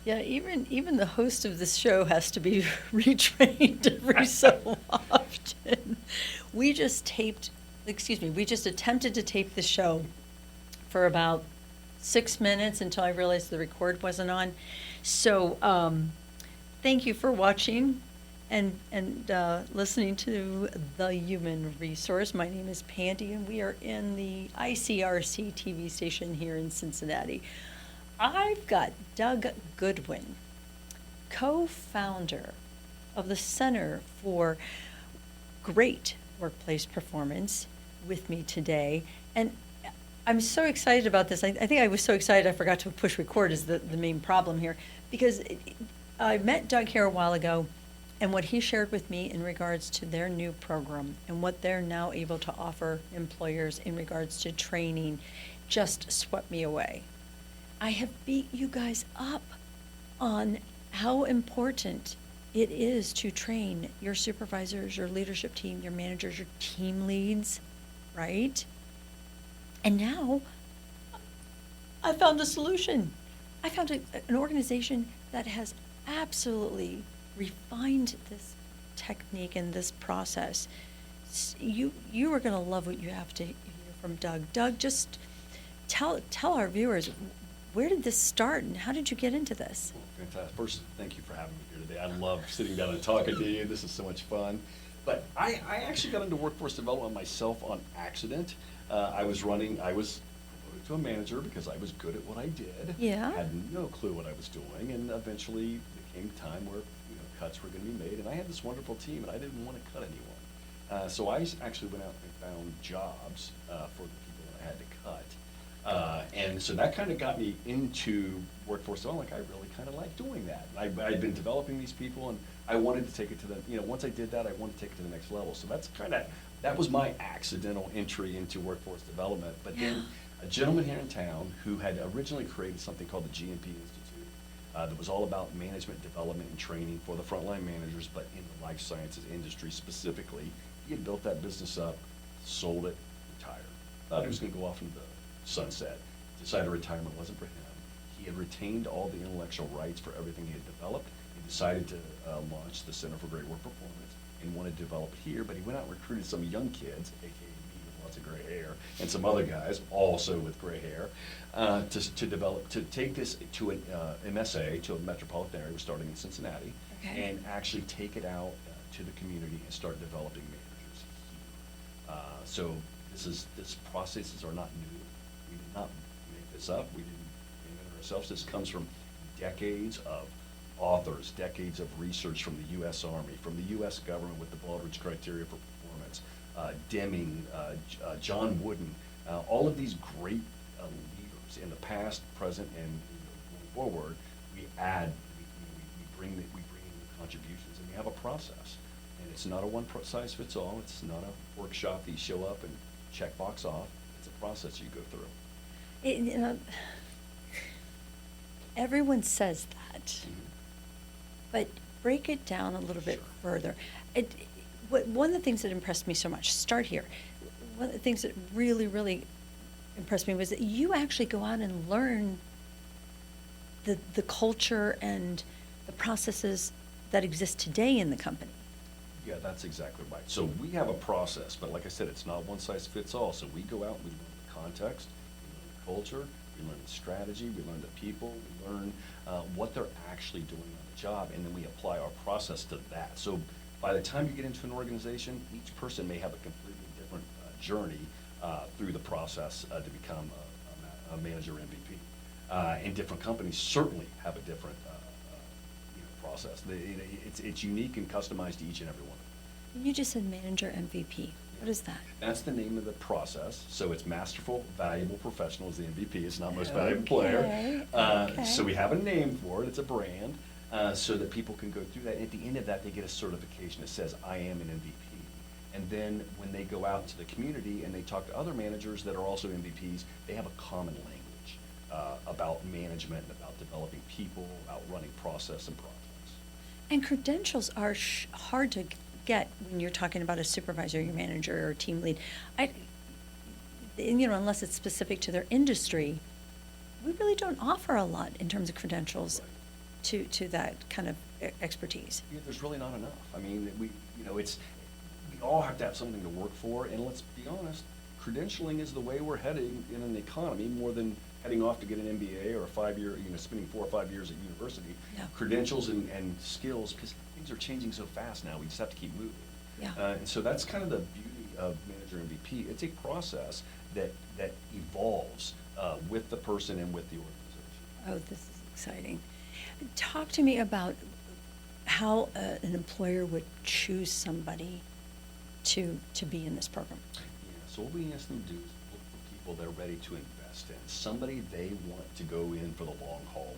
Yeah, even the host of this show has to be retrained every so often. We just taped, excuse me, we just attempted to tape the show for about 6 minutes until I realized the record wasn't on. So, thank you for watching and listening to The Human Resource. My name is Pandy, and we are in the ICRC-TV station here in Cincinnati. I've got Doug Goodwin, co-founder of the Center for Great Workplace Performance, with me today. And I'm so excited about this. I think I was so excited I forgot to push record is the main problem here. Because I met Doug here a while ago, and what he shared with me in regards to their new program and what they're now able to offer employers in regards to training just swept me away. I have beat you guys up on how important it is to train your supervisors, your leadership team, your managers, your team leads, right? And now I found a solution. I found an organization that has absolutely refined this technique and this process. You are going to love what you have to hear from Doug. Doug, just tell our viewers, where did this start and how did you get into this? Well, fantastic. First, thank you for having me here today. I love sitting down and talking to you. This is so much fun. But I actually got into workforce development myself on accident. I was promoted to a manager because I was good at what I did. Yeah. Had no clue what I was doing, and eventually there came time where cuts were going to be made, and I had this wonderful team, and I didn't want to cut anyone. So I actually went out and found jobs for the people that I had to cut. And so that kind of got me into workforce development. Like, I really kind of like doing that. I'd been developing these people, and I wanted to take it to the, once I did that, I wanted to take it to the next level. So that was my accidental entry into workforce development. But then a gentleman here in town who had originally created something called the GMP Institute that was all about management development and training for the frontline managers, but in the life sciences industry specifically. He had built that business up, sold it, retired. Thought he was going to go off into the sunset. Decided retirement wasn't for him. He had retained all the intellectual rights for everything he had developed. He decided to launch the Center for Great Work Performance and wanted to develop it here, but he went out and recruited some young kids, aka me with lots of gray hair, and some other guys also with gray hair, to take this to an MSA, to a metropolitan area. We're starting in Cincinnati, Okay. and actually take it out to the community and start developing managers here. So this processes are not new. We did not make this up. We didn't invent it ourselves. This comes from decades of authors, decades of research from the U.S. Army, from the U.S. government with the Baldrige criteria for performance, Deming, John Wooden, all of these great leaders in the past, present, and going forward. We bring in new contributions, and we have a process. And it's not a one size fits all. It's not a workshop that you show up and check box off. It's a process you go through. Everyone says that, but break it down a little bit further. One of the things that impressed me so much, start here, one of the things that really, really impressed me was that you actually go out and learn the culture and the processes that exist today in the company. Yeah, that's exactly right. So we have a process, but like I said, it's not one size fits all. So we go out and we learn the context, we learn the culture, we learn the strategy, we learn the people, we learn what they're actually doing on the job, and then we apply our process to that. So by the time you get into an organization, each person may have a completely different journey through the process to become a manager MVP. And different companies certainly have a different process. It's unique and customized to each and every one. You just said manager MVP. What is that? That's the name of the process. So it's masterful, valuable professional is the MVP. It's not most valuable player. Okay. So we have a name for it. It's a brand, so that people can go through that. At the end of that, they get a certification that says, I am an MVP. And then when they go out into the community and they talk to other managers that are also MVPs, they have a common language about management, about developing people, about running process and projects. And credentials are hard to get when you're talking about a supervisor, your manager, or team lead. Unless it's specific to their industry, we really don't offer a lot in terms of credentials. to that kind of expertise? Yeah, there's really not enough. I mean, we all have to have something to work for, and let's be honest, credentialing is the way we're heading in an economy more than heading off to get an MBA or a 5-year, spending 4 or 5 years at university. Yeah. Credentials and skills, because things are changing so fast now, we just have to keep moving. Yeah. And so that's kind of the beauty of manager MVP. It's a process that evolves with the person and with the organization. Oh, this is exciting. Talk to me about how an employer would choose somebody to be in this program. Yeah, so what we ask them to do is look for people they're ready to invest in, somebody they want to go in for the long haul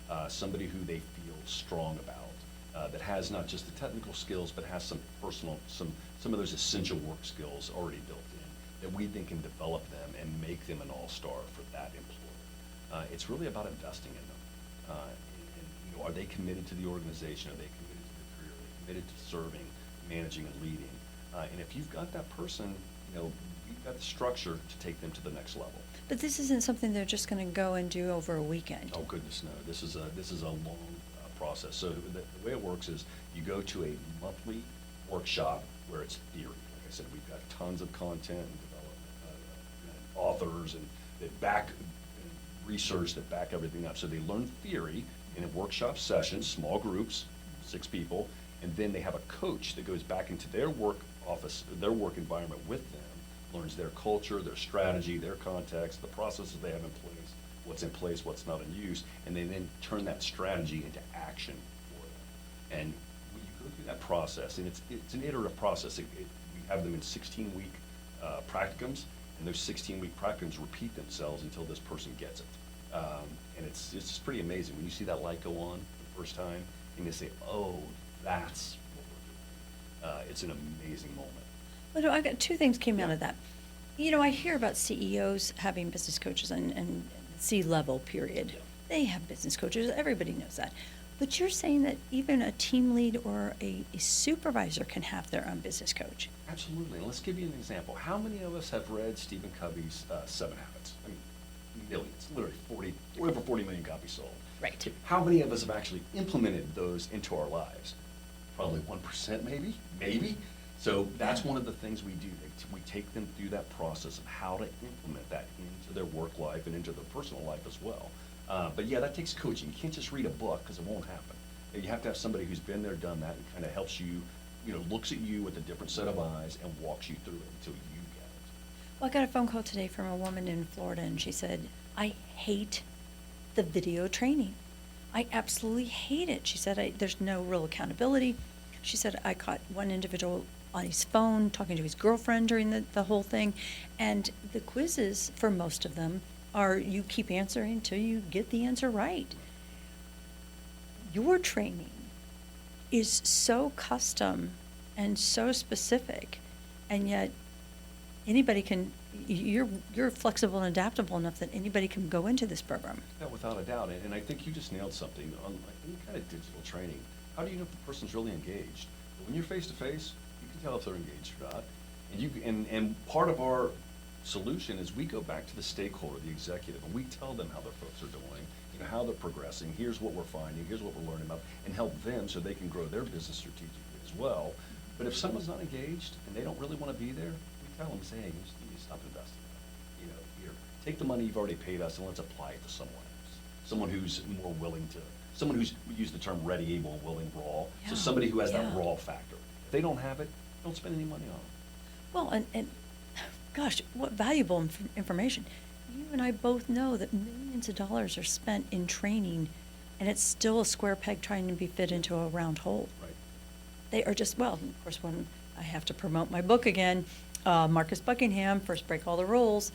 with, somebody who they feel strong about, that has not just the technical skills, but has some personal, some of those essential work skills already built in, that we think can develop them and make them an all-star for that employer. It's really about investing in them. And, are they committed to the organization? Are they committed to the career? Are they committed to serving, managing, and leading? And if you've got that person, you've got the structure to take them to the next level. But this isn't something they're just going to go and do over a weekend. Oh goodness, no! This is a long process. So the way it works is you go to a monthly workshop where it's theory. Like I said, we've got tons of content and development, and authors and that back and research that back everything up. So they learn theory in a workshop session, small groups, 6 people, and then they have a coach that goes back into their work office, their work environment with them, learns their culture, their strategy, their context, the processes they have in place, what's not in use, and they then turn that strategy into action for them. And when you go through that process, and it's an iterative process, we have them in 16-week practicums, and those 16-week practicums repeat themselves until this person gets it. And it's just pretty amazing when you see that light go on the first time, and you say, oh, that's what we're doing. It's an amazing moment. Well, I got 2 things came out Yeah. of that. I hear about CEOs having business coaches and C-level period. Yeah. They have business coaches. Everybody knows that. But you're saying that even a team lead or a supervisor can have their own business coach. Absolutely. And let's give you an example. How many of us have read Stephen Covey's 7 Habits? I mean, millions, literally over 40 million copies sold. Right. How many of us have actually implemented those into our lives? Probably 1%, maybe. So that's one of the things we do. We take them through that process of how to implement that into their work life and into their personal life as well. But yeah, that takes coaching. You can't just read a book because it won't happen. You have to have somebody who's been there, done that, and kind of helps you, looks at you with a different set of eyes and walks you through it until you get it. Well, I got a phone call today from a woman in Florida, and she said, I hate the video training. I absolutely hate it. She said, there's no real accountability. She said, I caught one individual on his phone talking to his girlfriend during the whole thing, and the quizzes for most of them are you keep answering until you get the answer right. Your training is so custom and so specific, and yet anybody can, you're flexible and adaptable enough that anybody can go into this program. Yeah, without a doubt. And I think you just nailed something. On any kind of digital training, how do you know if the person's really engaged? When you're face to face, you can tell if they're engaged or not. And part of our solution is we go back to the stakeholder, the executive, and we tell them how their folks are doing, how they're progressing. Here's what we're finding. Here's what we're learning about, and help them so they can grow their business strategically as well. But if someone's not engaged and they don't really want to be there, we tell them, say, hey, you just need to stop investing. Here, take the money you've already paid us and let's apply it to someone else. Someone who's more willing to, someone who's, we use the term ready, able, willing, raw. Yeah, So somebody who has that yeah. raw factor. If they don't have it, don't spend any money on it. Well, and gosh, what valuable information. You and I both know that millions of dollars are spent in training, and it's still a square peg trying to be fit into a round hole. Right. They are just, well, of course, when I have to promote my book again, Marcus Buckingham, First Break All the Rules.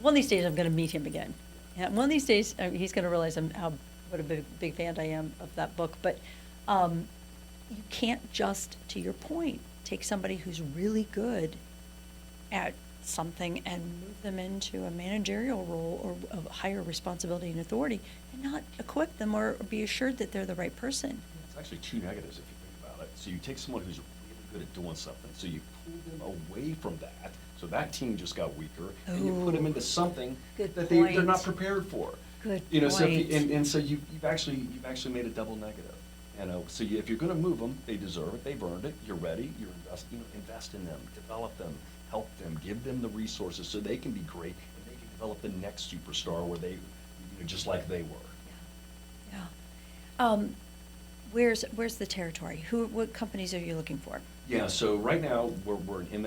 One of these days I'm going to meet him again. And one of these days he's going to realize what a big fan I am of that book. But you can't just, to your point, take somebody who's really good at something and move them into a managerial role or a higher responsibility and authority and not equip them or be assured that they're the right person. It's actually 2 negatives if you think about it. So you take someone who's really good at doing something, so you pull them away from that, so that team just got weaker, and you put them into something Good that they're point. not prepared for. Good You know, so if point. you, and so you've actually made a double negative. You know, so if you're going to move them, they deserve it. They've earned it. You're ready. Invest in them, develop them, help them, give them the resources so they can be great and they can develop the next superstar where they, just like they were. Yeah. Where's the territory? What companies are you looking for? Yeah, so right now, we're an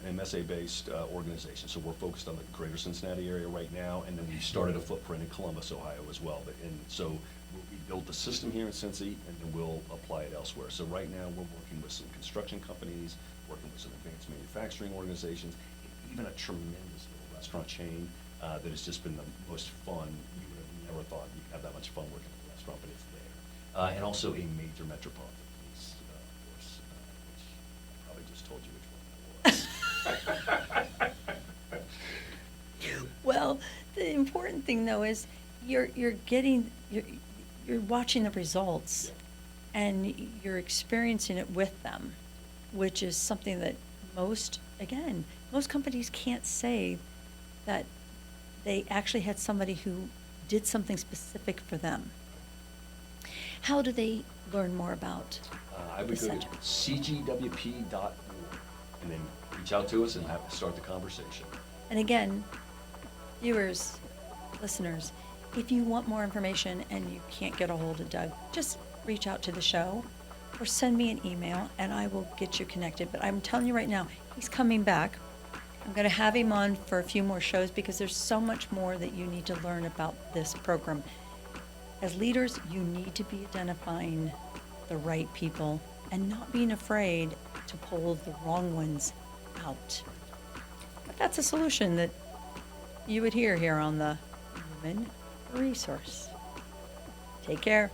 MSA-based organization, so we're focused on the greater Cincinnati area right now, and then we started a footprint in Columbus, Ohio as well. And so we built the system here in Cincy, and then we'll apply it elsewhere. So right now, we're working with some construction companies, working with some advanced manufacturing organizations, and even a tremendous little restaurant chain that has just been the most fun. You would have never thought you could have that much fun working at a restaurant, but it's there. And also a major metropolitan police force, which I probably just told you which one that was. Well, the important thing though is you're watching the results and you're experiencing it with them, which is something that most companies can't say that they actually had somebody who did something specific for them. How do they learn more about I the would go to center? cgwp.org and then reach out to us and start the conversation. And again, viewers, listeners, if you want more information and you can't get a hold of Doug, just reach out to the show or send me an email and I will get you connected. But I'm telling you right now, he's coming back. I'm going to have him on for a few more shows because there's so much more that you need to learn about this program. As leaders, you need to be identifying the right people and not being afraid to pull the wrong ones out. But that's a solution that you would hear here on the Human Resource. Take care.